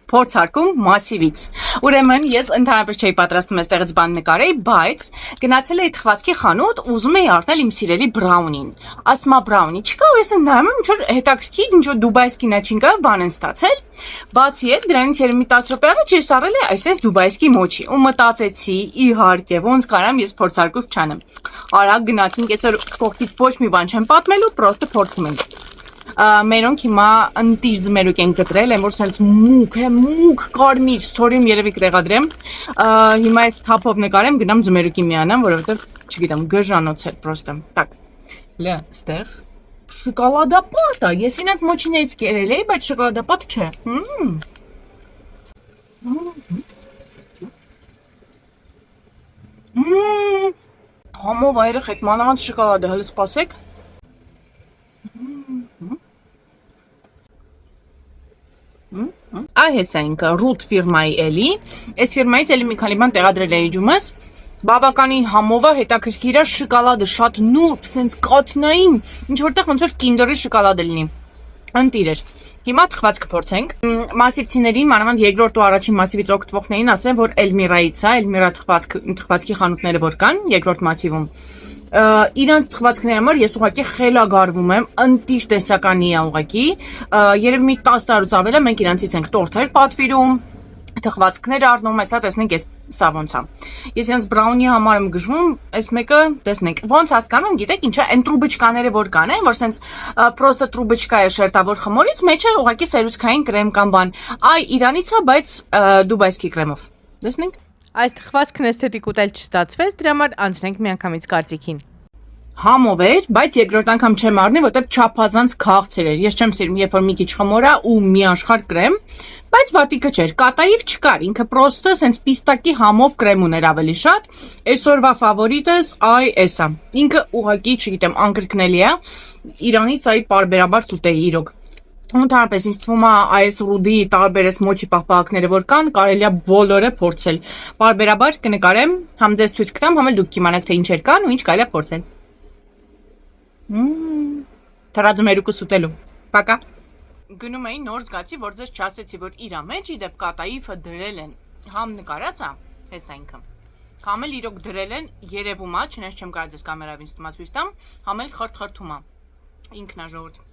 փորձարկում մասիվից։ Ուրեմն ես ընդհանրապես չէի պատրաստում այստեղից բան նկարեի, բայց գնացել էի թխվածքի խանութ, ուզում էի առնել իմ սիրելի բրաունին։ Ասում եմ բրաունի չկա, ու ես նայում եմ, ինչ որ հետաքրքիր, ինչ որ դուբայսկի նաչինկա բան են ստացել։ Բացի այդ, դրանից երբ մի 10 րոպե առաջ ես առել էի այսպես դուբայսկի մոչի, ու մտածեցի, իհարկե, ոնց կարամ ես փորձարկում չանեմ։ Արագ գնացինք, այսօր կողքից ոչ մի բան չեմ պատմելու, պրոստը փորձում ենք։ Մերոնք հիմա ընտիր ձմերուկ են գտրել, եմ որ սենց մուկ կարմիր ստորիում երևի կրեղադրեմ, հիմա այս թափով նկարեմ, գնամ ձմերուկի միանամ, որովհետև, չգիտեմ, գժանոց էր պրոստը, տակ, լյա, ստեղ, շոկոլադապատ է, ես ինած մոչիներից կերել էի, բայց շոկոլադապատ չէ, համով այրը խետմանանց շոկոլադը, հլը սպասեք, Այ հեսա ինքը ռուտ ֆիրմայի էլի, այս ֆիրմայից էլի մի քանի բան տեղադրել էի ջումս, բավականին համովա հետաքրքիր է շոկոլադը շատ նուրբ, սենց կաթնային, ինչ որտեղ ոնց որ կինդերի շոկոլադը լինի, ընտիր էր, հիմա թխվածքը փորձենք, մասիվցիներին, մանավանդ երկրորդ ու առաջին մասիվից օգտվողներին ասեմ, որ Էլմիրայից է, Էլմիրա թխվածքի խանութները որ կան, երկրորդ մասիվում, իրանց թխվածքների համար ես ուղղակի խելագարվում եմ, ընտիր տեսականի է ուղղակի, երևի մի 10 տարուց ավել է, մենք իրանցից ենք տորթեր պատվիրում, թխվածքներ առնում, այսա տեսնենք սա ոնց է։ Ես իրանց բրաունի համար եմ գժվում, այս մեկը տեսնենք, ոնց հասկանում, գիտեք ինչա, այն տրուբիչկաները որ կան, որ սենց պրոստը տրուբիչկա է շերտավոր խմորից, մեջը ուղղակի սերուցքային կրեմ կամ բան, այ իրանից է, բայց դուբայսկի կրեմով, տեսնենք։ Այս թխվածքն էսթետիկ ուտել չստացվեց, դրա համար անցնենք միանգամից կարծիքին։ Համով էր, բայց երկրորդ անգամ չեմ առնի, որտեղ չափազանց քաղցր էր։ Ես չեմ սիրում, երբ որ մի քիչ խմորա ու մի աշխարհ կրեմ, բայց վատիկը չէր, կատաիվ չկար, ինքը պրոստը սենց պիստակի համով կրեմ ուներ ավելի շատ։ Այսօրվա ֆավորիտս այ էսա։ Ինքը ուղղակի, չգիտեմ, անկրկնելի է։ Իրանից այ պարբերաբար կուտեի իրոք։ Ընդհանրապես ինձ թվում է այս ռուդի տարբեր էս մոչի պահպաղակները որ կան, կարելի է բոլորը փորձել։ Պարբերաբար կնկարեմ, համ ձեզ ցույց կտամ, համ էլ դուք կիմանաք թե ինչեր կան ու ինչ կարելի է փորձել։ Թրաձմերուկս ուտելու։ Պակա։ Գնում էի նոր զգացի, որ ձեզ չասեցի, որ իրա մեջ իդեպ կատաիֆը դրել են։ Համ նկարած է, հեսա ինքը։ Համ էլ իրոք դրել են երևում է, չնայած չեմ կարող ձեզ կամերայով ինձ թվում է ցույց տամ, համ էլ խրթխրթում է։ Ինքն է ժողովուրդ։